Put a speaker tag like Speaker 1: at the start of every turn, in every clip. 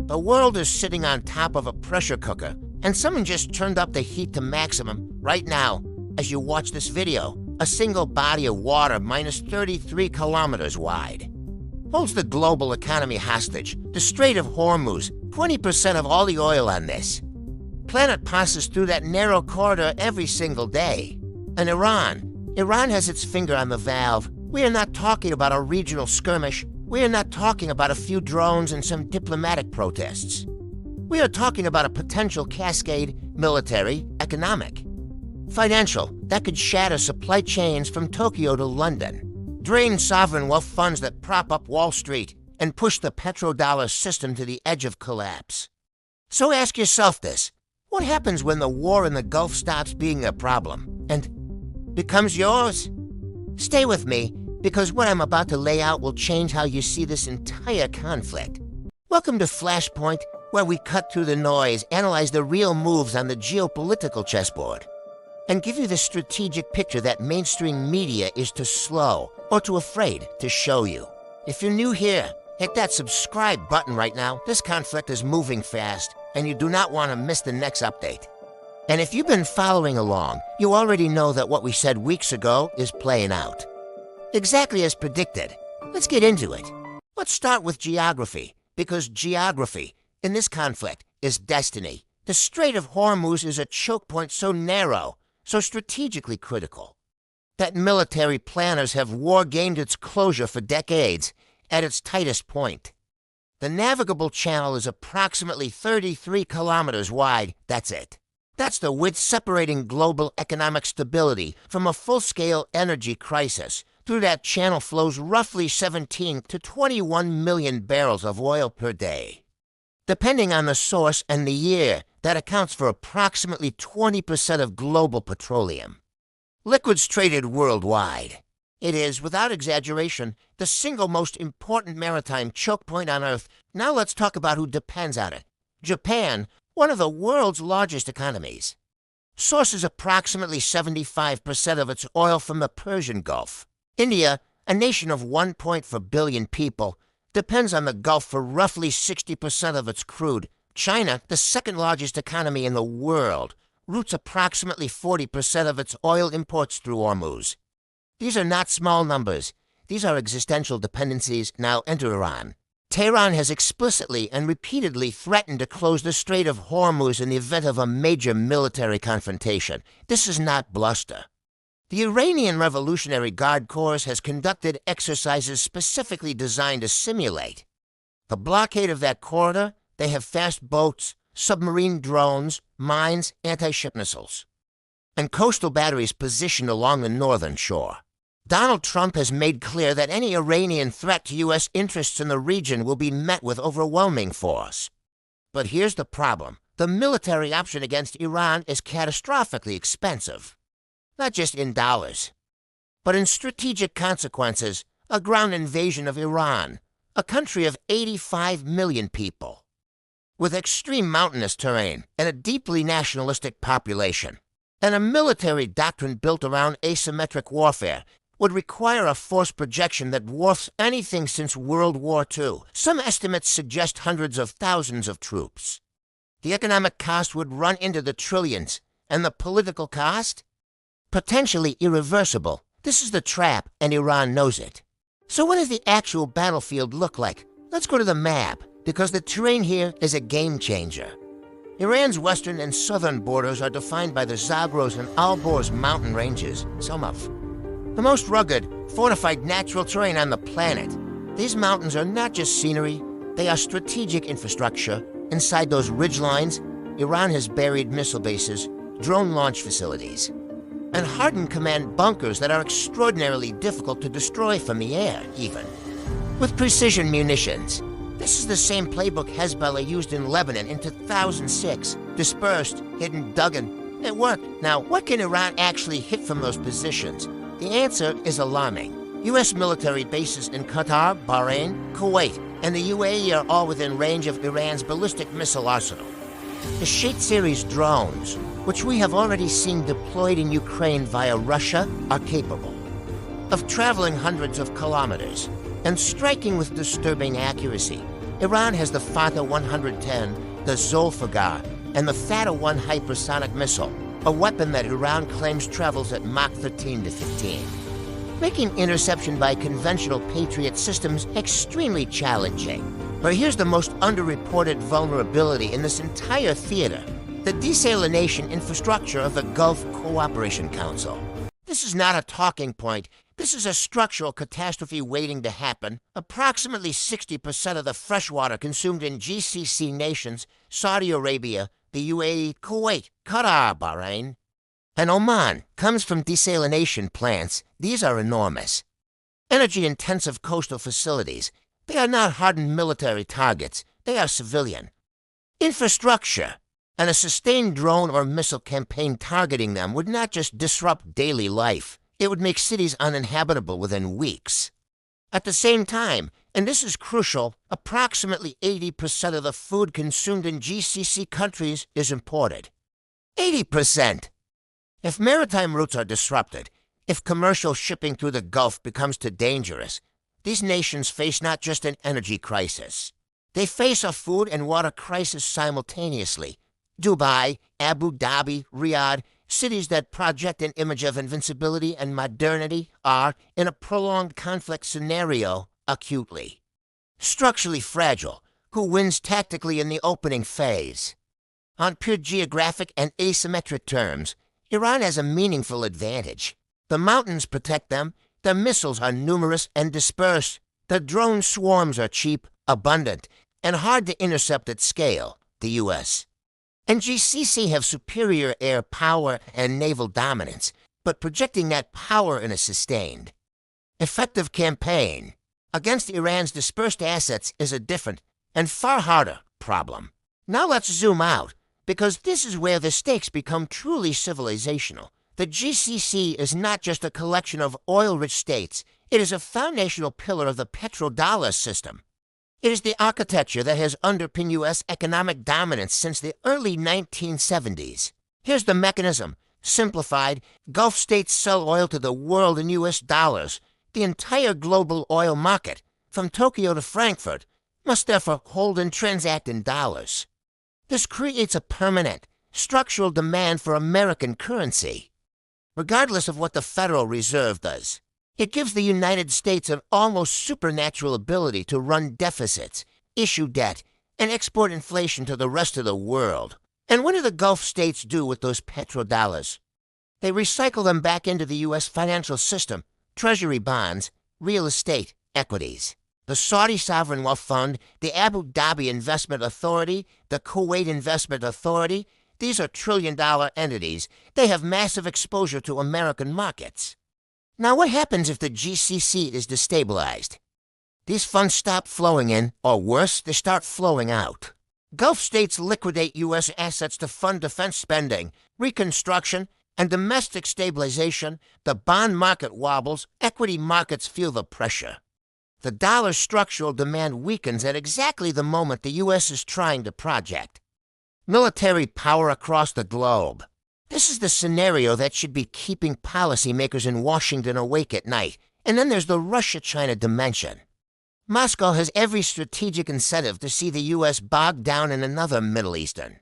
Speaker 1: The world is sitting on top of a pressure cooker, and someone just turned up the heat to maximum right now as you watch this video. A single body of water minus 33 kilometers wide holds the global economy hostage. The Strait of Hormuz, 20% of all the oil on this planet passes through that narrow corridor every single day. And Iran has its finger on the valve. We are not talking about a regional skirmish. We are not talking about a few drones and some diplomatic protests. We are talking about a potential cascade, military, economic, financial, that could shatter supply chains from Tokyo to London, drain sovereign wealth funds that prop up Wall Street, and push the petrodollar system to the edge of collapse. So ask yourself this: what happens when the war in the Gulf stops being a problem and becomes yours? Stay with me, because what I'm about to lay out will change how you see this entire conflict. Welcome to Flashpoint, where we cut through the noise, analyze the real moves on the geopolitical chessboard, and give you the strategic picture that mainstream media is too slow or too afraid to show you. If you're new here, hit that subscribe button right now. This conflict is moving fast, and you do not want to miss the next update. And if you've been following along, you already know that what we said weeks ago is playing out exactly as predicted. Let's get into it. Let's start with geography, because geography in this conflict is destiny. The Strait of Hormuz is a choke point so narrow, so strategically critical, that military planners have war-gamed its closure for decades at its tightest point. The navigable channel is approximately 33 kilometers wide. That's it. That's the width separating global economic stability from a full-scale energy crisis. Through that channel flows roughly 17 to 21 million barrels of oil per day. Depending on the source and the year, that accounts for approximately 20% of global petroleum. Liquids traded worldwide. It is, without exaggeration, the single most important maritime choke point on Earth. Now let's talk about who depends on it. Japan, one of the world's largest economies, sources approximately 75% of its oil from the Persian Gulf. India, a nation of 1.4 billion people, depends on the Gulf for roughly 60% of its crude. China, the second largest economy in the world, routes approximately 40% of its oil imports through Hormuz. These are not small numbers. These are existential dependencies. Now enter Iran. Tehran has explicitly and repeatedly threatened to close the Strait of Hormuz in the event of a major military confrontation. This is not bluster. The Iranian Revolutionary Guard Corps has conducted exercises specifically designed to simulate the blockade of that corridor. They have fast boats, submarine drones, mines, anti-ship missiles, and coastal batteries positioned along the northern shore. Donald Trump has made clear that any Iranian threat to U.S. interests in the region will be met with overwhelming force. But here's the problem. The military option against Iran is catastrophically expensive, not just in dollars, but in strategic consequences. A ground invasion of Iran, a country of 85 million people, with extreme mountainous terrain and a deeply nationalistic population, and a military doctrine built around asymmetric warfare, would require a force projection that dwarfs anything since World War II. Some estimates suggest hundreds of thousands of troops. The economic cost would run into the trillions, and the political cost? Potentially irreversible. This is the trap, and Iran knows it. So what does the actual battlefield look like? Let's go to the map, because the terrain here is a game changer. Iran's western and southern borders are defined by the Zagros and Alborz mountain ranges, some of the most rugged, fortified natural terrain on the planet. These mountains are not just scenery, they are strategic infrastructure. Inside those ridgelines, Iran has buried missile bases, drone launch facilities, and hardened command bunkers that are extraordinarily difficult to destroy from the air, even with precision munitions. This is the same playbook Hezbollah used in Lebanon in 2006. Dispersed, hidden, duggan. It worked. Now, what can Iran actually hit from those positions? The answer is alarming. U.S. military bases in Qatar, Bahrain, Kuwait, and the UAE are all within range of Iran's ballistic missile arsenal. The Shade series drones, which we have already seen deployed in Ukraine via Russia, are capable of traveling hundreds of kilometers and striking with disturbing accuracy. Iran has the Fatah 110, the Zulfiqar, and the Fatah-1 hypersonic missile, a weapon that Iran claims travels at Mach 13 to 15, making interception by conventional Patriot systems extremely challenging. But here's the most underreported vulnerability in this entire theater: the desalination infrastructure of the Gulf Cooperation Council. This is not a talking point. This is a structural catastrophe waiting to happen. Approximately 60% of the fresh water consumed in GCC nations, Saudi Arabia, the UAE, Kuwait, Qatar, Bahrain, and Oman, comes from desalination plants. These are enormous, energy-intensive coastal facilities. They are not hardened military targets. They are civilian infrastructure. And a sustained drone or missile campaign targeting them would not just disrupt daily life, it would make cities uninhabitable within weeks. At the same time, and this is crucial, approximately 80% of the food consumed in GCC countries is imported. 80%! If maritime routes are disrupted, if commercial shipping through the Gulf becomes too dangerous, these nations face not just an energy crisis. They face a food and water crisis simultaneously. Dubai, Abu Dhabi, Riyadh, cities that project an image of invincibility and modernity are, in a prolonged conflict scenario, acutely structurally fragile. Who wins tactically in the opening phase? On pure geographic and asymmetric terms, Iran has a meaningful advantage. The mountains protect them, the missiles are numerous and dispersed, the drone swarms are cheap, abundant, and hard to intercept at scale, the U.S. and GCC have superior air power and naval dominance, but projecting that power in a sustained, effective campaign against Iran's dispersed assets is a different and far harder problem. Now let's zoom out, because this is where the stakes become truly civilizational. The GCC is not just a collection of oil-rich states. It is a foundational pillar of the petrodollar system. It is the architecture that has underpinned U.S. economic dominance since the early 1970s. Here's the mechanism. Simplified, Gulf states sell oil to the world in U.S. dollars. The entire global oil market, from Tokyo to Frankfurt, must therefore hold and transact in dollars. This creates a permanent, structural demand for American currency, regardless of what the Federal Reserve does. It gives the United States an almost supernatural ability to run deficits, issue debt, and export inflation to the rest of the world. And what do the Gulf states do with those petrodollars? They recycle them back into the U.S. financial system, treasury bonds, real estate, equities. The Saudi Sovereign Wealth Fund, the Abu Dhabi Investment Authority, the Kuwait Investment Authority, these are trillion-dollar entities. They have massive exposure to American markets. Now, what happens if the GCC is destabilized? These funds stop flowing in, or worse, they start flowing out. Gulf states liquidate U.S. assets to fund defense spending, reconstruction, and domestic stabilization. The bond market wobbles, equity markets feel the pressure. The dollar's structural demand weakens at exactly the moment the U.S. is trying to project military power across the globe. This is the scenario that should be keeping policymakers in Washington awake at night. And then there's the Russia-China dimension. Moscow has every strategic incentive to see the U.S. bogged down in another Middle Eastern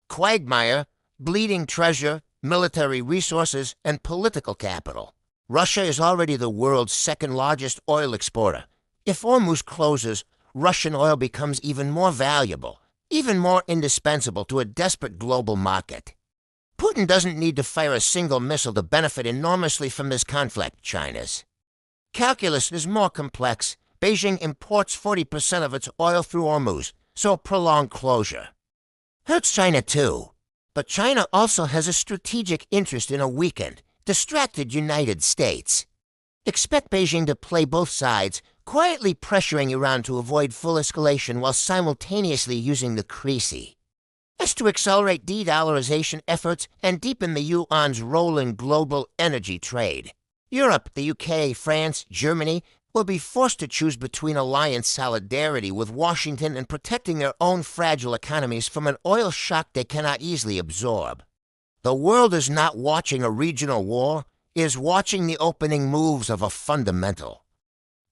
Speaker 1: quagmire, bleeding treasure, military resources, and political capital. Russia is already the world's second-largest oil exporter. If Hormuz closes, Russian oil becomes even more valuable, even more indispensable to a desperate global market. Putin doesn't need to fire a single missile to benefit enormously from this conflict, China's. Calculus is more complex. Beijing imports 40% of its oil through Hormuz, so a prolonged closure hurts China too. But China also has a strategic interest in a weakened, distracted United States. Expect Beijing to play both sides, quietly pressuring Iran to avoid full escalation while simultaneously using the Creasy as to accelerate de-dollarization efforts and deepen the yuan's role in global energy trade. Europe, the UK, France, Germany will be forced to choose between alliance solidarity with Washington and protecting their own fragile economies from an oil shock they cannot easily absorb. The world is not watching a regional war, it is watching the opening moves of a fundamental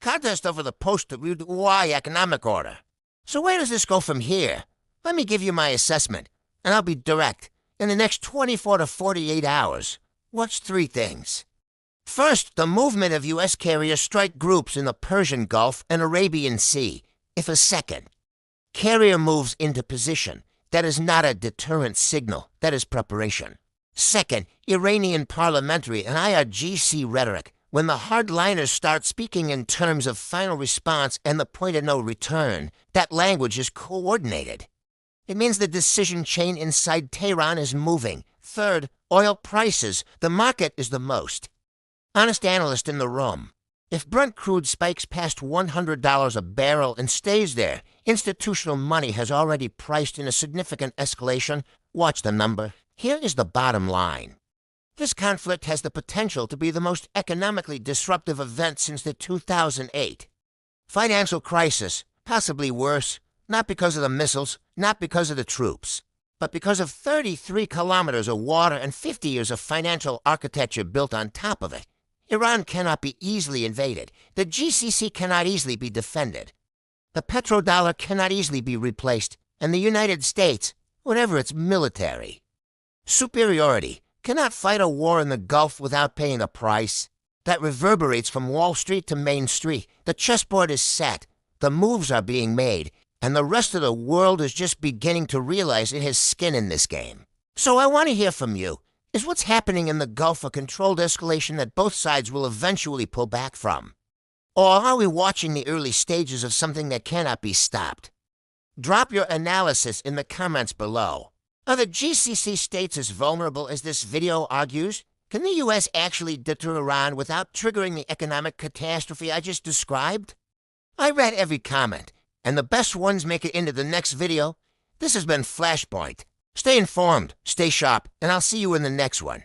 Speaker 1: contest over the post-Uruguay economic order. So where does this go from here? Let me give you my assessment, and I'll be direct. In the next 24 to 48 hours, watch three things. First, the movement of U.S. carrier strike groups in the Persian Gulf and Arabian Sea. If a second, carrier moves into position. That is not a deterrent signal. That is preparation. Second, Iranian parliamentary and IRGC rhetoric. When the hardliners start speaking in terms of final response and the point of no return, that language is coordinated. It means the decision chain inside Tehran is moving. Third, oil prices. The market is the most honest analyst in the room. If Brent crude spikes past $100 a barrel and stays there, institutional money has already priced in a significant escalation. Watch the number. Here is the bottom line. This conflict has the potential to be the most economically disruptive event since the 2008 financial crisis, possibly worse, not because of the missiles, not because of the troops, but because of 33 kilometers of water and 50 years of financial architecture built on top of it. Iran cannot be easily invaded. The GCC cannot easily be defended. The petrodollar cannot easily be replaced. And the United States, whatever its military superiority, cannot fight a war in the Gulf without paying a price. That reverberates from Wall Street to Main Street. The chessboard is set. The moves are being made. And the rest of the world is just beginning to realize it has skin in this game. So I want to hear from you. Is what's happening in the Gulf a controlled escalation that both sides will eventually pull back from? Or are we watching the early stages of something that cannot be stopped? Drop your analysis in the comments below. Are the GCC states as vulnerable as this video argues? Can the U.S. actually deter Iran without triggering the economic catastrophe I just described? I read every comment, and the best ones make it into the next video. This has been Flashpoint. Stay informed, stay sharp, and I'll see you in the next one.